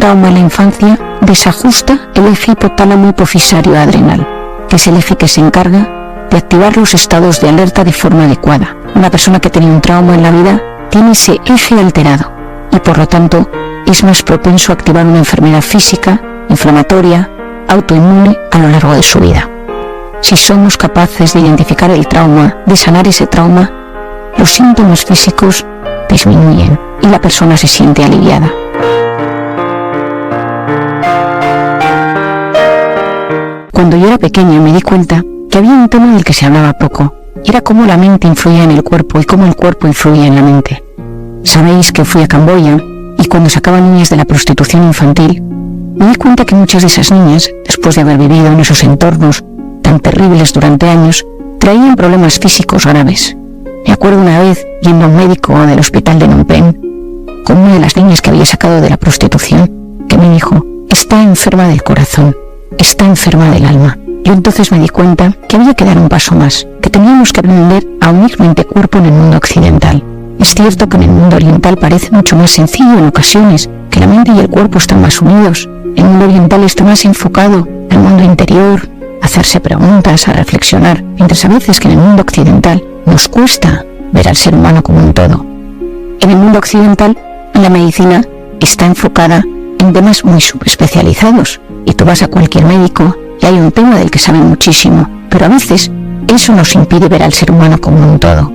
trauma en la infancia desajusta el eje hipotálamo-hipofisario adrenal, que es el eje que se encarga de activar los estados de alerta de forma adecuada. Una persona que tenía un trauma en la vida tiene ese eje alterado y por lo tanto es más propenso a activar una enfermedad física, inflamatoria, autoinmune a lo largo de su vida. Si somos capaces de identificar el trauma, de sanar ese trauma, los síntomas físicos disminuyen y la persona se siente aliviada. Cuando yo era pequeña me di cuenta que había un tema del que se hablaba poco, y era cómo la mente influía en el cuerpo y cómo el cuerpo influía en la mente. Sabéis que fui a Camboya y cuando sacaban niñas de la prostitución infantil, me di cuenta que muchas de esas niñas, después de haber vivido en esos entornos tan terribles durante años, traían problemas físicos graves. Me acuerdo una vez yendo a un médico del hospital de Phnom Penh con una de las niñas que había sacado de la prostitución, que me dijo: está enferma del corazón, está enferma del alma. Yo entonces me di cuenta que había que dar un paso más, que teníamos que aprender a unir mente-cuerpo en el mundo occidental. Es cierto que en el mundo oriental parece mucho más sencillo en ocasiones, que la mente y el cuerpo están más unidos. El mundo oriental está más enfocado al mundo interior, a hacerse preguntas, a reflexionar, mientras a veces que en el mundo occidental nos cuesta ver al ser humano como un todo. En el mundo occidental, la medicina está enfocada en temas muy subespecializados, y tú vas a cualquier médico y hay un tema del que sabe muchísimo, pero a veces eso nos impide ver al ser humano como un todo.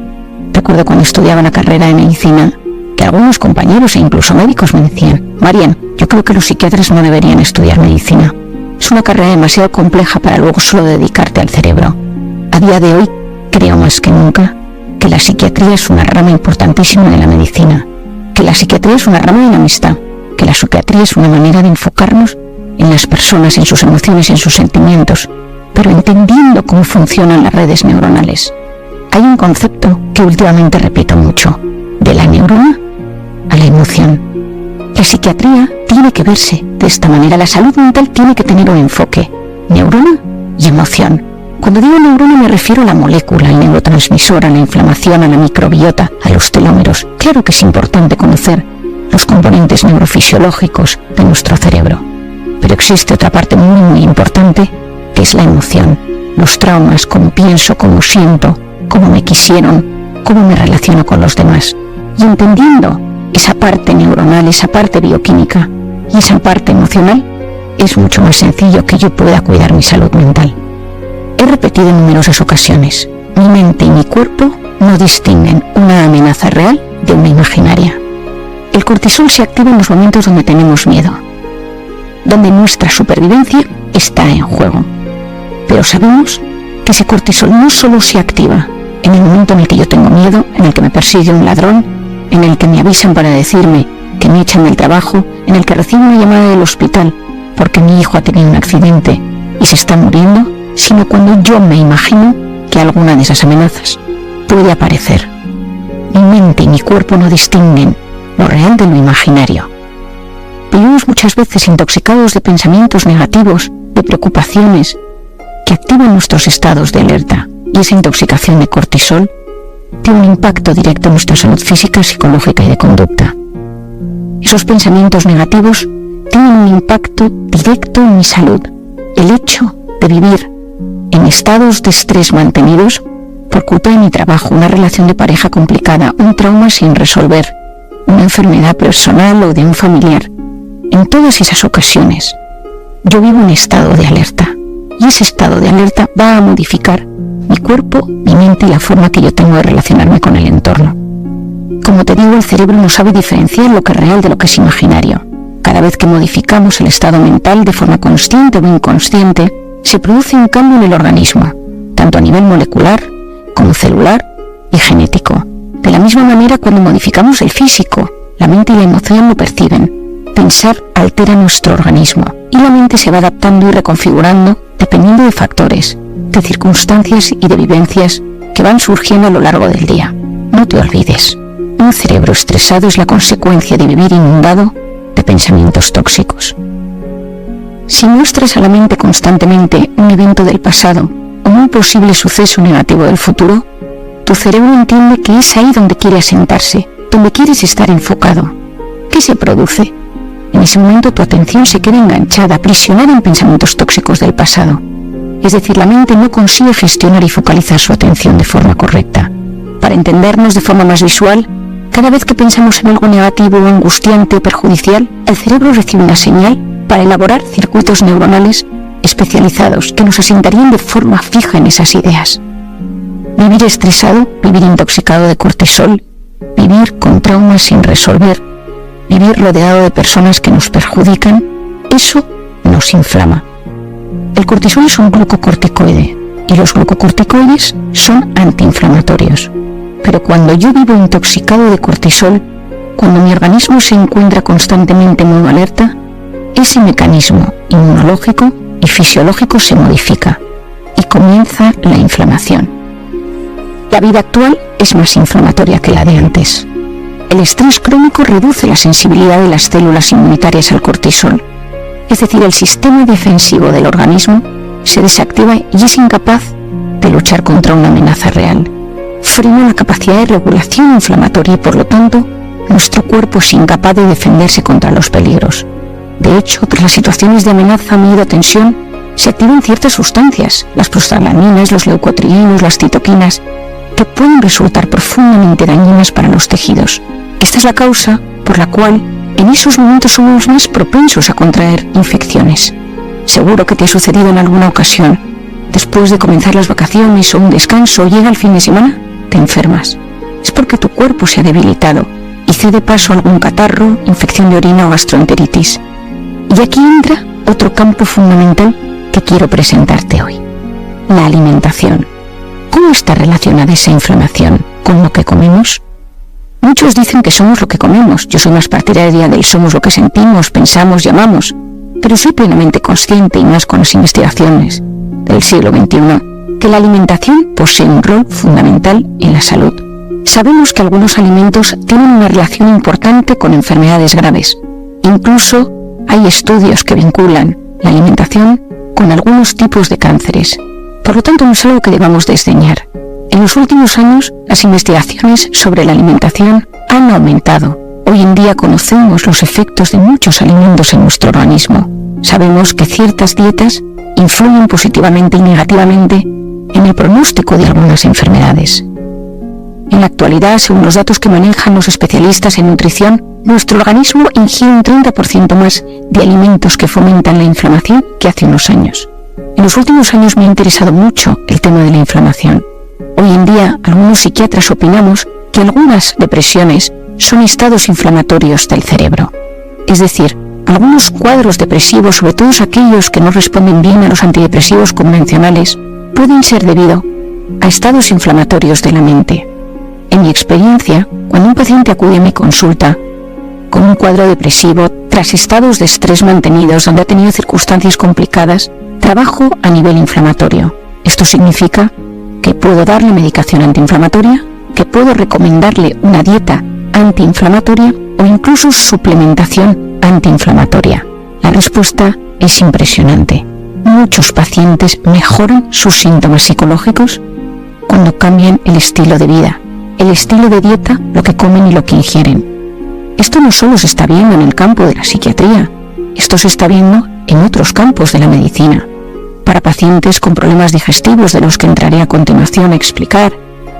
Recuerdo cuando estudiaba la carrera de medicina que algunos compañeros e incluso médicos me decían: Marian, yo creo que los psiquiatras no deberían estudiar medicina. Es una carrera demasiado compleja para luego solo dedicarte al cerebro. A día de hoy, creo más que nunca que la psiquiatría es una rama importantísima de la medicina, que la psiquiatría es una rama de la amistad, que la psiquiatría es una manera de enfocarnos en las personas, en sus emociones, en sus sentimientos, pero entendiendo cómo funcionan las redes neuronales. Hay un concepto que últimamente repito mucho: de la neurona a la emoción. La psiquiatría tiene que verse de esta manera. La salud mental tiene que tener un enfoque: neurona y emoción. Cuando digo neurona me refiero a la molécula, al neurotransmisor, a la inflamación, a la microbiota, a los telómeros. Claro que es importante conocer los componentes neurofisiológicos de nuestro cerebro, pero existe otra parte muy importante, que es la emoción, los traumas, cómo pienso, cómo siento, cómo me quisieron, cómo me relaciono con los demás. Y entendiendo esa parte neuronal, esa parte bioquímica y esa parte emocional, es mucho más sencillo que yo pueda cuidar mi salud mental. He repetido en numerosas ocasiones: mi mente y mi cuerpo no distinguen una amenaza real de una imaginaria. El cortisol se activa en los momentos donde tenemos miedo, donde nuestra supervivencia está en juego. Pero sabemos que ese cortisol no solo se activa en el momento en el que yo tengo miedo, en el que me persigue un ladrón, en el que me avisan para decirme que me echan del trabajo, en el que recibo una llamada del hospital porque mi hijo ha tenido un accidente y se está muriendo, sino cuando yo me imagino que alguna de esas amenazas puede aparecer. Mi mente y mi cuerpo no distinguen lo real de lo imaginario. Vivimos muchas veces intoxicados de pensamientos negativos, de preocupaciones, que activan nuestros estados de alerta, y esa intoxicación de cortisol tiene un impacto directo en nuestra salud física, psicológica y de conducta. Esos pensamientos negativos tienen un impacto directo en mi salud. El hecho de vivir en estados de estrés mantenidos por culpa de mi trabajo, una relación de pareja complicada, un trauma sin resolver, una enfermedad personal o de un familiar, en todas esas ocasiones yo vivo en estado de alerta, y ese estado de alerta va a modificar mi cuerpo, mi mente y la forma que yo tengo de relacionarme con el entorno. Como te digo, el cerebro no sabe diferenciar lo que es real de lo que es imaginario. Cada vez que modificamos el estado mental de forma consciente o inconsciente, se produce un cambio en el organismo, tanto a nivel molecular como celular y genético. De la misma manera, cuando modificamos el físico, la mente y la emoción lo perciben. Pensar altera nuestro organismo y la mente se va adaptando y reconfigurando dependiendo de factores, de circunstancias y de vivencias que van surgiendo a lo largo del día. No te olvides, un cerebro estresado es la consecuencia de vivir inundado de pensamientos tóxicos. Si muestras a la mente constantemente un evento del pasado o un posible suceso negativo del futuro, tu cerebro entiende que es ahí donde quiere asentarse, donde quieres estar enfocado. ¿Qué se produce? En ese momento tu atención se queda enganchada, aprisionada en pensamientos tóxicos del pasado. Es decir, la mente no consigue gestionar y focalizar su atención de forma correcta. Para entendernos de forma más visual, cada vez que pensamos en algo negativo, angustiante o perjudicial, el cerebro recibe una señal para elaborar circuitos neuronales especializados que nos asentarían de forma fija en esas ideas. Vivir estresado, vivir intoxicado de cortisol, vivir con traumas sin resolver, vivir rodeado de personas que nos perjudican, eso nos inflama. El cortisol es un glucocorticoide y los glucocorticoides son antiinflamatorios. Pero cuando yo vivo intoxicado de cortisol, cuando mi organismo se encuentra constantemente en modo alerta, ese mecanismo inmunológico y fisiológico se modifica y comienza la inflamación. La vida actual es más inflamatoria que la de antes. El estrés crónico reduce la sensibilidad de las células inmunitarias al cortisol. Es decir, el sistema defensivo del organismo se desactiva y es incapaz de luchar contra una amenaza real. Frena la capacidad de regulación inflamatoria y, por lo tanto, nuestro cuerpo es incapaz de defenderse contra los peligros. De hecho, tras las situaciones de amenaza, miedo o tensión, se activan ciertas sustancias, las prostaglandinas, los leucotrienos, las citoquinas, que pueden resultar profundamente dañinas para los tejidos. Esta es la causa por la cual en esos momentos somos más propensos a contraer infecciones. Seguro que te ha sucedido en alguna ocasión. Después de comenzar las vacaciones o un descanso, llega el fin de semana, te enfermas. Es porque tu cuerpo se ha debilitado y cede paso a algún catarro, infección de orina o gastroenteritis. Y aquí entra otro campo fundamental que quiero presentarte hoy: la alimentación. ¿Cómo está relacionada esa inflamación con lo que comemos? Muchos dicen que somos lo que comemos. Yo soy más partidaria del somos lo que sentimos, pensamos y amamos. Pero soy plenamente consciente, y más con las investigaciones del siglo XXI, que la alimentación posee un rol fundamental en la salud. Sabemos que algunos alimentos tienen una relación importante con enfermedades graves. Incluso hay estudios que vinculan la alimentación con algunos tipos de cánceres. Por lo tanto, no es algo que debamos desdeñar. En los últimos años, las investigaciones sobre la alimentación han aumentado. Hoy en día conocemos los efectos de muchos alimentos en nuestro organismo. Sabemos que ciertas dietas influyen positivamente y negativamente en el pronóstico de algunas enfermedades. En la actualidad, según los datos que manejan los especialistas en nutrición, nuestro organismo ingiere un 30% más de alimentos que fomentan la inflamación que hace unos años. En los últimos años me ha interesado mucho el tema de la inflamación. Hoy en día, algunos psiquiatras opinamos que algunas depresiones son estados inflamatorios del cerebro. Es decir, algunos cuadros depresivos, sobre todo aquellos que no responden bien a los antidepresivos convencionales, pueden ser debido a estados inflamatorios de la mente. En mi experiencia, cuando un paciente acude a mi consulta con un cuadro depresivo tras estados de estrés mantenidos donde ha tenido circunstancias complicadas, trabajo a nivel inflamatorio. Esto significa que puedo darle medicación antiinflamatoria, que puedo recomendarle una dieta antiinflamatoria o incluso suplementación antiinflamatoria. La respuesta es impresionante. Muchos pacientes mejoran sus síntomas psicológicos cuando cambian el estilo de vida, el estilo de dieta, lo que comen y lo que ingieren. Esto no solo se está viendo en el campo de la psiquiatría, esto se está viendo en otros campos de la medicina. Para pacientes con problemas digestivos, de los que entraré a continuación a explicar,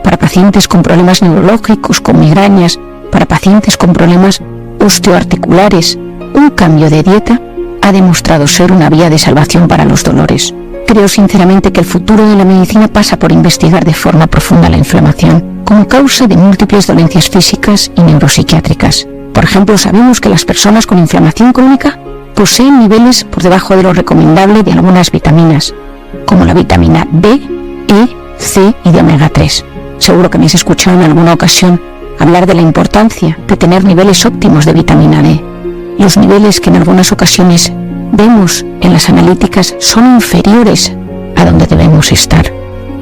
para pacientes con problemas neurológicos, con migrañas, para pacientes con problemas osteoarticulares, un cambio de dieta ha demostrado ser una vía de salvación para los dolores. Creo sinceramente que el futuro de la medicina pasa por investigar de forma profunda la inflamación como causa de múltiples dolencias físicas y neuropsiquiátricas. Por ejemplo, sabemos que las personas con inflamación crónica poseen niveles por debajo de lo recomendable de algunas vitaminas, como la vitamina B, E, C y de omega 3. Seguro que me has escuchado en alguna ocasión hablar de la importancia de tener niveles óptimos de vitamina D. Los niveles que en algunas ocasiones vemos en las analíticas son inferiores a donde debemos estar.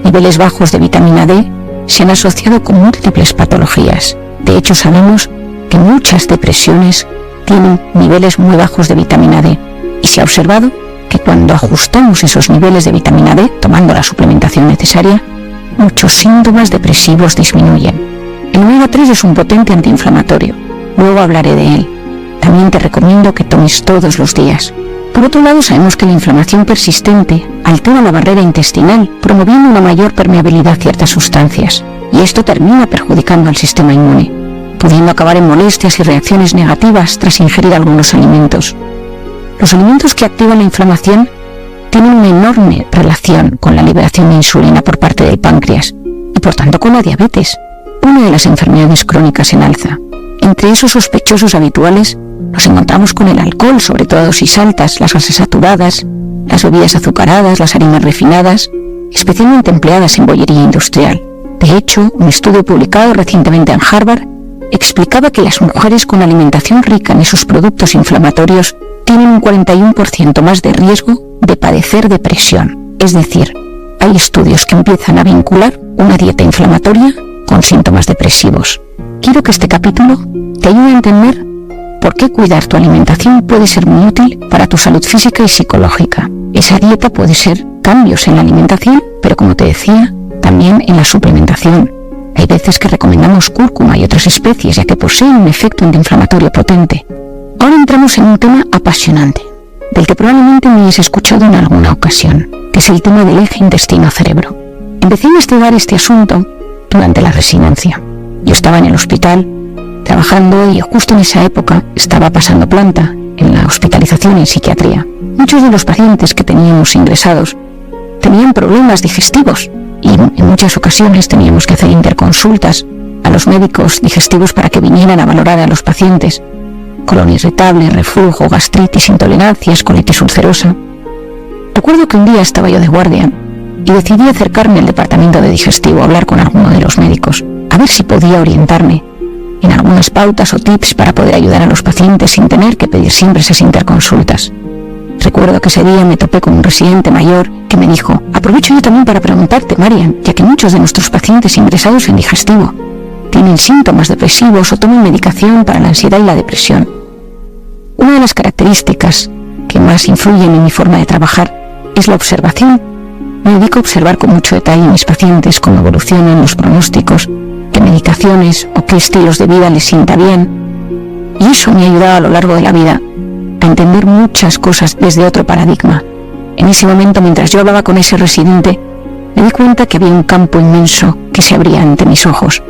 Niveles bajos de vitamina D se han asociado con múltiples patologías. De hecho, sabemos que muchas depresiones tienen niveles muy bajos de vitamina D y se ha observado que cuando ajustamos esos niveles de vitamina D, tomando la suplementación necesaria, muchos síntomas depresivos disminuyen. El omega 3 es un potente antiinflamatorio, luego hablaré de él. también te recomiendo que tomes todos los días. Por otro lado, sabemos que la inflamación persistente altera la barrera intestinal, promoviendo una mayor permeabilidad a ciertas sustancias, y esto termina perjudicando al sistema inmune, pudiendo acabar en molestias y reacciones negativas tras ingerir algunos alimentos. Los alimentos que activan la inflamación tienen una enorme relación con la liberación de insulina por parte del páncreas y por tanto con la diabetes, una de las enfermedades crónicas en alza. Entre esos sospechosos habituales nos encontramos con el alcohol, sobre todo a dosis altas, las grasas saturadas, las bebidas azucaradas, las harinas refinadas, especialmente empleadas en bollería industrial. De hecho, un estudio publicado recientemente en Harvard explicaba que las mujeres con alimentación rica en esos productos inflamatorios tienen un 41% más de riesgo de padecer depresión. Es decir, hay estudios que empiezan a vincular una dieta inflamatoria con síntomas depresivos. Quiero que este capítulo te ayude a entender por qué cuidar tu alimentación puede ser muy útil para tu salud física y psicológica. Esa dieta puede ser cambios en la alimentación, pero como te decía, también en la suplementación. Hay veces que recomendamos cúrcuma y otras especies, ya que poseen un efecto antiinflamatorio potente. Ahora entramos en un tema apasionante, del que probablemente me hayas escuchado en alguna ocasión, que es el tema del eje intestino-cerebro. Empecé a investigar este asunto durante la residencia. Yo estaba en el hospital trabajando y justo en esa época estaba pasando planta en la hospitalización en psiquiatría. Muchos de los pacientes que teníamos ingresados tenían problemas digestivos y en muchas ocasiones teníamos que hacer interconsultas a los médicos digestivos para que vinieran a valorar a los pacientes. Colon irritable, reflujo, gastritis, intolerancias, colitis ulcerosa. Recuerdo que un día estaba yo de guardia y decidí acercarme al departamento de digestivo a hablar con alguno de los médicos, a ver si podía orientarme en algunas pautas o tips para poder ayudar a los pacientes sin tener que pedir siempre esas interconsultas. Recuerdo que ese día me topé con un residente mayor que me dijo: aprovecho yo también para preguntarte, Marian, ya que muchos de nuestros pacientes ingresados en digestivo tienen síntomas depresivos o toman medicación para la ansiedad y la depresión. Una de las características que más influyen en mi forma de trabajar es la observación. Me dedico a observar con mucho detalle a mis pacientes cómo evolucionan los pronósticos, qué medicaciones o qué estilos de vida les sienta bien. Y eso me ha ayudado a lo largo de la vida a entender muchas cosas desde otro paradigma. En ese momento, mientras yo hablaba con ese residente, me di cuenta que había un campo inmenso que se abría ante mis ojos.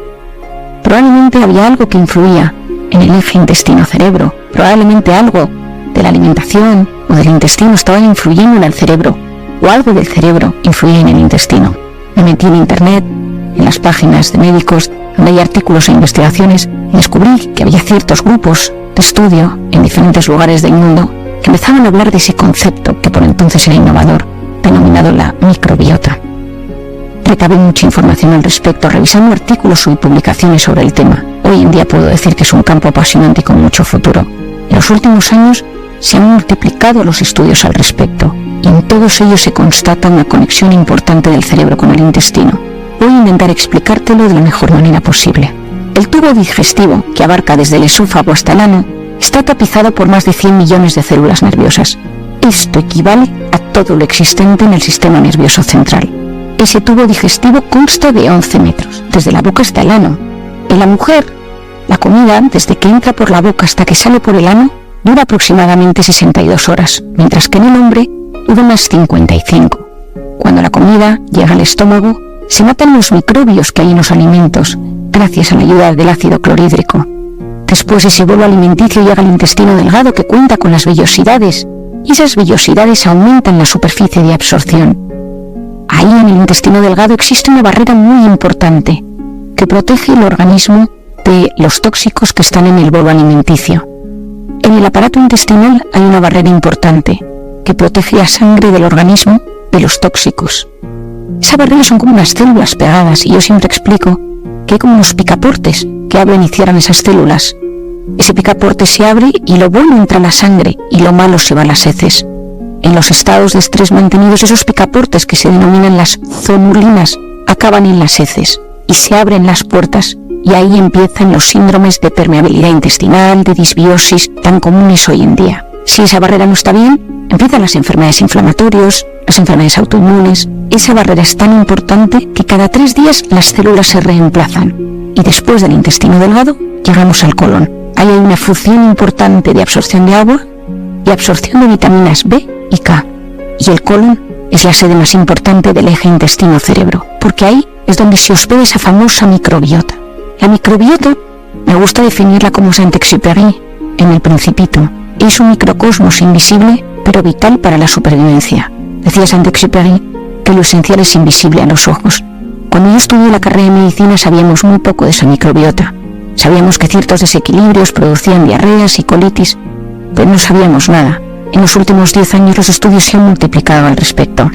Probablemente había algo que influía en el eje intestino-cerebro, probablemente algo de la alimentación o del intestino estaba influyendo en el cerebro, o algo del cerebro influía en el intestino. Me metí en internet, en las páginas de médicos, donde hay artículos e investigaciones, y descubrí que había ciertos grupos de estudio en diferentes lugares del mundo que empezaban a hablar de ese concepto que por entonces era innovador, denominado la microbiota. Recabé mucha información al respecto, revisando artículos y publicaciones sobre el tema. Hoy en día puedo decir que es un campo apasionante y con mucho futuro. En los últimos años se han multiplicado los estudios al respecto, y en todos ellos se constata una conexión importante del cerebro con el intestino. Voy a intentar explicártelo de la mejor manera posible. El tubo digestivo, que abarca desde el esófago hasta el ano, está tapizado por más de 100 millones de células nerviosas. Esto equivale a todo lo existente en el sistema nervioso central. Ese tubo digestivo consta de 11 metros, desde la boca hasta el ano. En la mujer, la comida, desde que entra por la boca hasta que sale por el ano, dura aproximadamente 62 horas, mientras que en el hombre dura unas 55. Cuando la comida llega al estómago, se matan los microbios que hay en los alimentos, gracias a la ayuda del ácido clorhídrico. Después ese bolo alimenticio llega al intestino delgado, que cuenta con las vellosidades, y esas vellosidades aumentan la superficie de absorción. Ahí en el intestino delgado existe una barrera muy importante que protege el organismo de los tóxicos que están en el bolo alimenticio. En el aparato intestinal hay una barrera importante que protege la sangre del organismo de los tóxicos. Esa barrera son como unas células pegadas, y yo siempre explico que hay como unos picaportes que abren y cierran esas células. Ese picaporte se abre y lo bueno entra a la sangre y lo malo se va a las heces. En los estados de estrés mantenidos, esos picaportes, que se denominan las zonulinas, acaban en las heces y se abren las puertas, y ahí empiezan los síndromes de permeabilidad intestinal, de disbiosis, tan comunes hoy en día. Si esa barrera no está bien, empiezan las enfermedades inflamatorias, las enfermedades autoinmunes. Esa barrera es tan importante que cada 3 días las células se reemplazan, y después del intestino delgado llegamos al colon. Ahí hay una función importante de absorción de agua y absorción de vitaminas B y K. Y el colon es la sede más importante del eje intestino-cerebro, porque ahí es donde se hospeda esa famosa microbiota. La microbiota me gusta definirla como Saint-Exupéry en El Principito. Es un microcosmos invisible, pero vital para la supervivencia. Decía Saint-Exupéry que lo esencial es invisible a los ojos. Cuando yo estudié la carrera de medicina sabíamos muy poco de esa microbiota. Sabíamos que ciertos desequilibrios producían diarreas y colitis, pero no sabíamos nada. En los últimos 10 años los estudios se han multiplicado al respecto.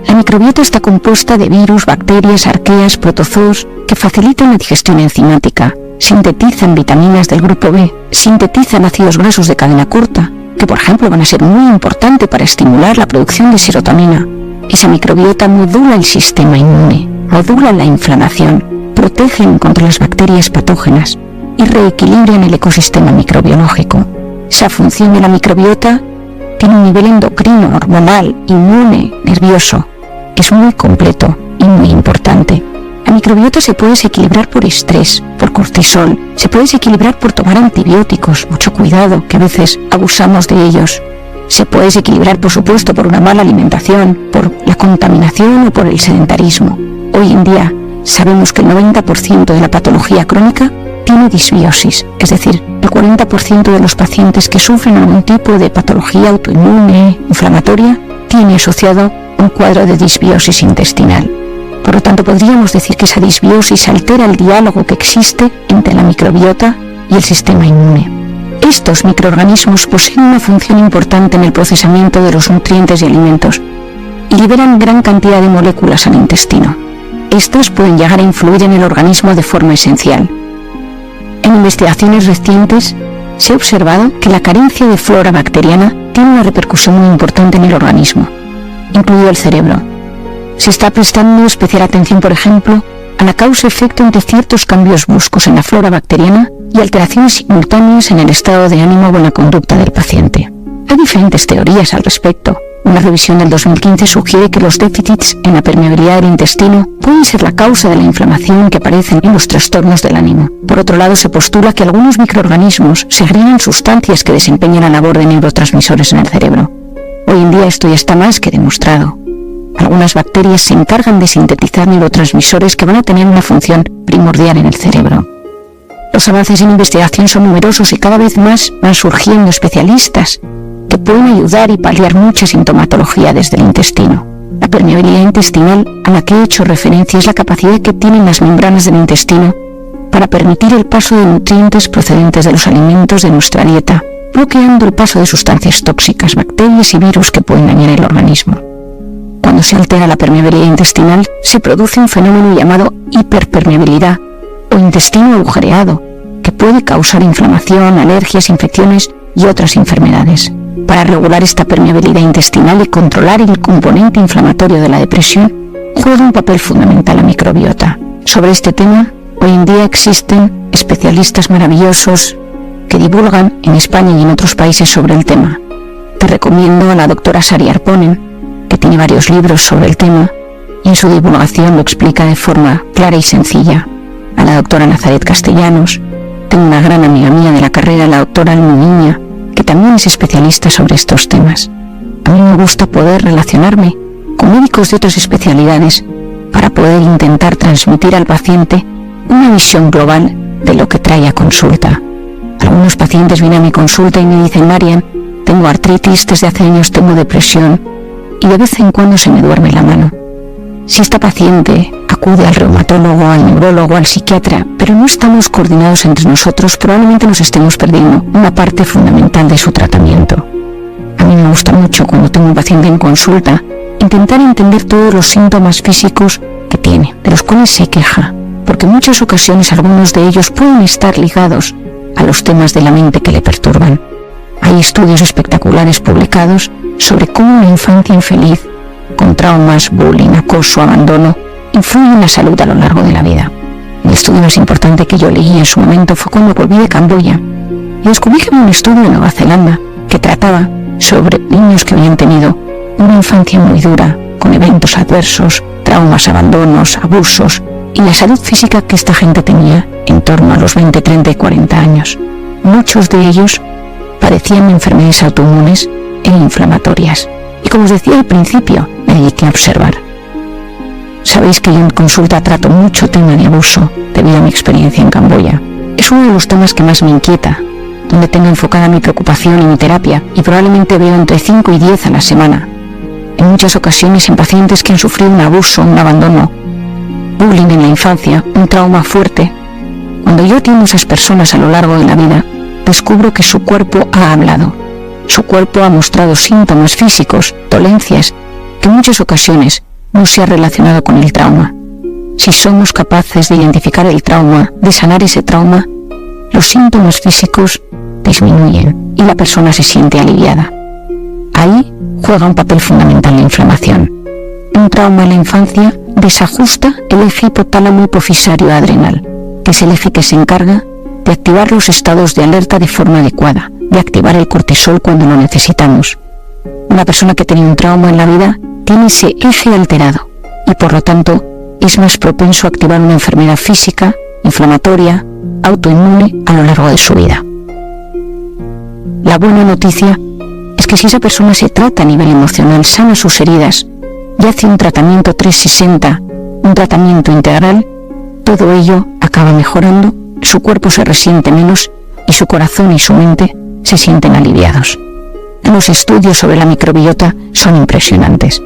La microbiota está compuesta de virus, bacterias, arqueas, protozoos que facilitan la digestión enzimática, sintetizan vitaminas del grupo B, sintetizan ácidos grasos de cadena corta, que por ejemplo van a ser muy importantes para estimular la producción de serotonina. Esa microbiota modula el sistema inmune, modula la inflamación, protegen contra las bacterias patógenas y reequilibran el ecosistema microbiológico. Esa función de la microbiota tiene un nivel endocrino, hormonal, inmune, nervioso. Es muy completo y muy importante. La microbiota se puede desequilibrar por estrés, por cortisol, se puede desequilibrar por tomar antibióticos, mucho cuidado, que a veces abusamos de ellos. Se puede desequilibrar, por supuesto, por una mala alimentación, por la contaminación o por el sedentarismo. Hoy en día sabemos que el 90% de la patología crónica tiene disbiosis, es decir, el 40% de los pacientes que sufren algún tipo de patología autoinmune, inflamatoria, tiene asociado un cuadro de disbiosis intestinal. Por lo tanto, podríamos decir que esa disbiosis altera el diálogo que existe entre la microbiota y el sistema inmune. Estos microorganismos poseen una función importante en el procesamiento de los nutrientes y alimentos y liberan gran cantidad de moléculas al intestino. Estas pueden llegar a influir en el organismo de forma esencial. En investigaciones recientes se ha observado que la carencia de flora bacteriana tiene una repercusión muy importante en el organismo, incluido el cerebro. Se está prestando especial atención, por ejemplo, a la causa-efecto entre ciertos cambios bruscos en la flora bacteriana y alteraciones simultáneas en el estado de ánimo o en la conducta del paciente. Hay diferentes teorías al respecto. Una revisión del 2015 sugiere que los déficits en la permeabilidad del intestino pueden ser la causa de la inflamación que aparece en los trastornos del ánimo. Por otro lado, se postula que algunos microorganismos segregan sustancias que desempeñan la labor de neurotransmisores en el cerebro. Hoy en día esto ya está más que demostrado. Algunas bacterias se encargan de sintetizar neurotransmisores que van a tener una función primordial en el cerebro. Los avances en investigación son numerosos y cada vez más van surgiendo especialistas que pueden ayudar y paliar mucha sintomatología desde el intestino. La permeabilidad intestinal a la que he hecho referencia es la capacidad que tienen las membranas del intestino para permitir el paso de nutrientes procedentes de los alimentos de nuestra dieta, bloqueando el paso de sustancias tóxicas, bacterias y virus que pueden dañar el organismo. Cuando se altera la permeabilidad intestinal, se produce un fenómeno llamado hiperpermeabilidad o intestino agujereado, que puede causar inflamación, alergias, infecciones y otras enfermedades. Para regular esta permeabilidad intestinal y controlar el componente inflamatorio de la depresión, juega un papel fundamental la microbiota. Sobre este tema, hoy en día existen especialistas maravillosos que divulgan en España y en otros países sobre el tema. Te recomiendo a la doctora Sari Arponen, que tiene varios libros sobre el tema y en su divulgación lo explica de forma clara y sencilla. A la doctora Nazaret Castellanos, tengo una gran amiga mía de la carrera, la doctora Almi Niña, que también es especialista sobre estos temas. A mí me gusta poder relacionarme con médicos de otras especialidades para poder intentar transmitir al paciente una visión global de lo que trae a consulta. Algunos pacientes vienen a mi consulta y me dicen: Marian, tengo artritis, desde hace años tengo depresión y de vez en cuando se me duerme la mano. Si esta paciente acude al reumatólogo, al neurólogo, al psiquiatra, pero no estamos coordinados entre nosotros, probablemente nos estemos perdiendo una parte fundamental de su tratamiento. A mí me gusta mucho, cuando tengo un paciente en consulta, intentar entender todos los síntomas físicos que tiene, de los cuales se queja, porque en muchas ocasiones algunos de ellos pueden estar ligados a los temas de la mente que le perturban. Hay estudios espectaculares publicados sobre cómo una infancia infeliz, con traumas, bullying, acoso, abandono, influye en la salud a lo largo de la vida. El estudio más importante que yo leí en su momento fue cuando volví de Camboya y descubrí que había un estudio en Nueva Zelanda que trataba sobre niños que habían tenido una infancia muy dura, con eventos adversos, traumas, abandonos, abusos y la salud física que esta gente tenía en torno a los 20, 30 y 40 años. muchos de ellos padecían enfermedades autoinmunes e inflamatorias. Y como os decía al principio, me dediqué a observar. Sabéis que yo en consulta trato mucho tema de abuso debido a mi experiencia en Camboya. Es uno de los temas que más me inquieta, donde tengo enfocada mi preocupación y mi terapia, y probablemente veo entre 5 y 10 a la semana. En muchas ocasiones en pacientes que han sufrido un abuso, un abandono, bullying en la infancia, un trauma fuerte. Cuando yo atiendo a esas personas a lo largo de la vida, descubro que su cuerpo ha hablado. Su cuerpo ha mostrado síntomas físicos, dolencias, que en muchas ocasiones no se ha relacionado con el trauma. Si somos capaces de identificar el trauma, de sanar ese trauma, los síntomas físicos disminuyen y la persona se siente aliviada. Ahí juega un papel fundamental la inflamación. Un trauma en la infancia desajusta el eje hipotálamo hipofisario adrenal, que es el eje que se encarga de activar los estados de alerta de forma adecuada, de activar el cortisol cuando lo necesitamos. Una persona que tiene un trauma en la vida tiene ese eje alterado y por lo tanto es más propenso a activar una enfermedad física, inflamatoria, autoinmune a lo largo de su vida. La buena noticia es que si esa persona se trata a nivel emocional, sana sus heridas y hace un tratamiento 360, un tratamiento integral, todo ello acaba mejorando, su cuerpo se resiente menos y su corazón y su mente se sienten aliviados. Los estudios sobre la microbiota son impresionantes.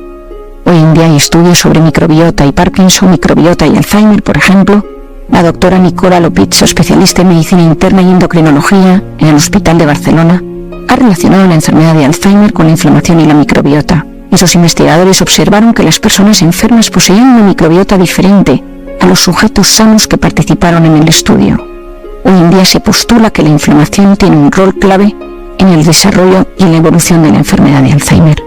Hoy en día hay estudios sobre microbiota y Parkinson, microbiota y Alzheimer, por ejemplo. La doctora Nicola Lopizzo, especialista en medicina interna y endocrinología en el Hospital de Barcelona, ha relacionado la enfermedad de Alzheimer con la inflamación y la microbiota. Esos investigadores observaron que las personas enfermas poseían una microbiota diferente a los sujetos sanos que participaron en el estudio. Hoy en día se postula que la inflamación tiene un rol clave en el desarrollo y en la evolución de la enfermedad de Alzheimer.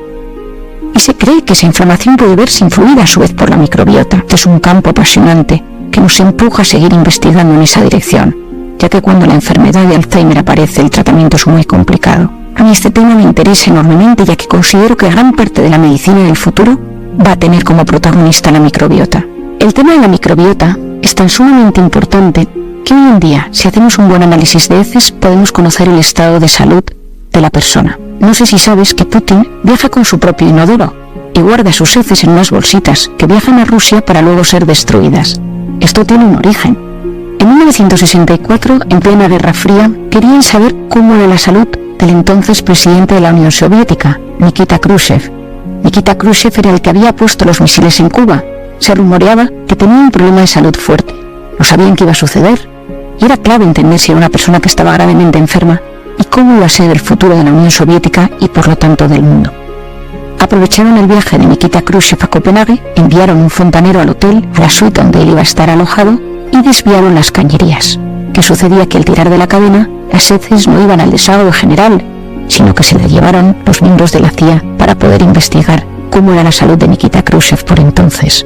Y se cree que esa inflamación puede verse influida a su vez por la microbiota. Es un campo apasionante que nos empuja a seguir investigando en esa dirección, ya que cuando la enfermedad de Alzheimer aparece el tratamiento es muy complicado. A mí este tema me interesa enormemente, ya que considero que gran parte de la medicina del futuro va a tener como protagonista la microbiota. El tema de la microbiota es tan sumamente importante que hoy en día, si hacemos un buen análisis de heces, podemos conocer el estado de salud de la persona. No sé si sabes que Putin viaja con su propio inodoro y guarda sus heces en unas bolsitas que viajan a Rusia para luego ser destruidas. Esto tiene un origen. En 1964, en plena Guerra Fría, querían saber cómo era la salud del entonces presidente de la Unión Soviética, Nikita Khrushchev. Nikita Khrushchev era el que había puesto los misiles en Cuba. Se rumoreaba que tenía un problema de salud fuerte. No sabían qué iba a suceder y era clave entender si era una persona que estaba gravemente enferma y cómo iba a ser el futuro de la Unión Soviética y por lo tanto del mundo. Aprovecharon el viaje de Nikita Khrushchev a Copenhague, enviaron un fontanero al hotel, a la suite donde él iba a estar alojado, y desviaron las cañerías. ¿Qué sucedía? Que al tirar de la cadena, las heces no iban al desagüe general, sino que se las llevaron los miembros de la CIA para poder investigar cómo era la salud de Nikita Khrushchev por entonces.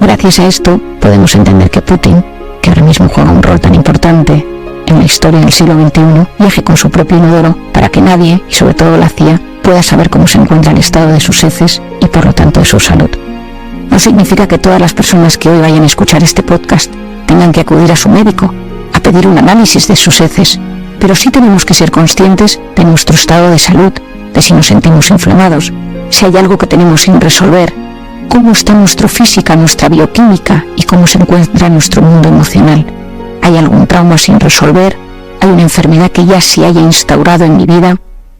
Gracias a esto podemos entender que Putin, que ahora mismo juega un rol tan importante en la historia del siglo XXI, viaje con su propio inodoro para que nadie, y sobre todo la CIA, pueda saber cómo se encuentra el estado de sus heces y por lo tanto de su salud. No significa que todas las personas que hoy vayan a escuchar este podcast tengan que acudir a su médico a pedir un análisis de sus heces, pero sí tenemos que ser conscientes de nuestro estado de salud, de si nos sentimos inflamados, si hay algo que tenemos sin resolver, cómo está nuestra física, nuestra bioquímica y cómo se encuentra nuestro mundo emocional. ¿Hay algún trauma sin resolver? ¿Hay una enfermedad que ya se haya instaurado en mi vida?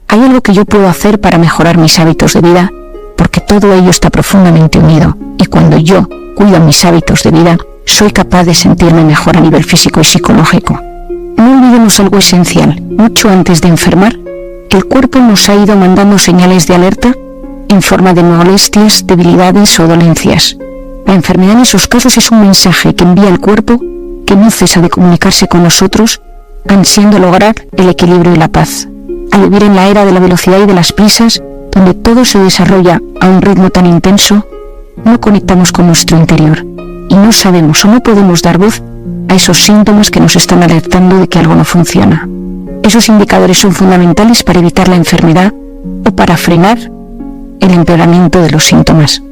¿Hay algo que yo puedo hacer para mejorar mis hábitos de vida? Porque todo ello está profundamente unido y cuando yo cuido mis hábitos de vida, soy capaz de sentirme mejor a nivel físico y psicológico. No olvidemos algo esencial. Mucho antes de enfermar, el cuerpo nos ha ido mandando señales de alerta en forma de molestias, debilidades o dolencias. La enfermedad en esos casos es un mensaje que envía el cuerpo que no cesa de comunicarse con nosotros, ansiando lograr el equilibrio y la paz. Al vivir en la era de la velocidad y de las prisas, donde todo se desarrolla a un ritmo tan intenso, no conectamos con nuestro interior y no sabemos o no podemos dar voz a esos síntomas que nos están alertando de que algo no funciona. Esos indicadores son fundamentales para evitar la enfermedad o para frenar el empeoramiento de los síntomas.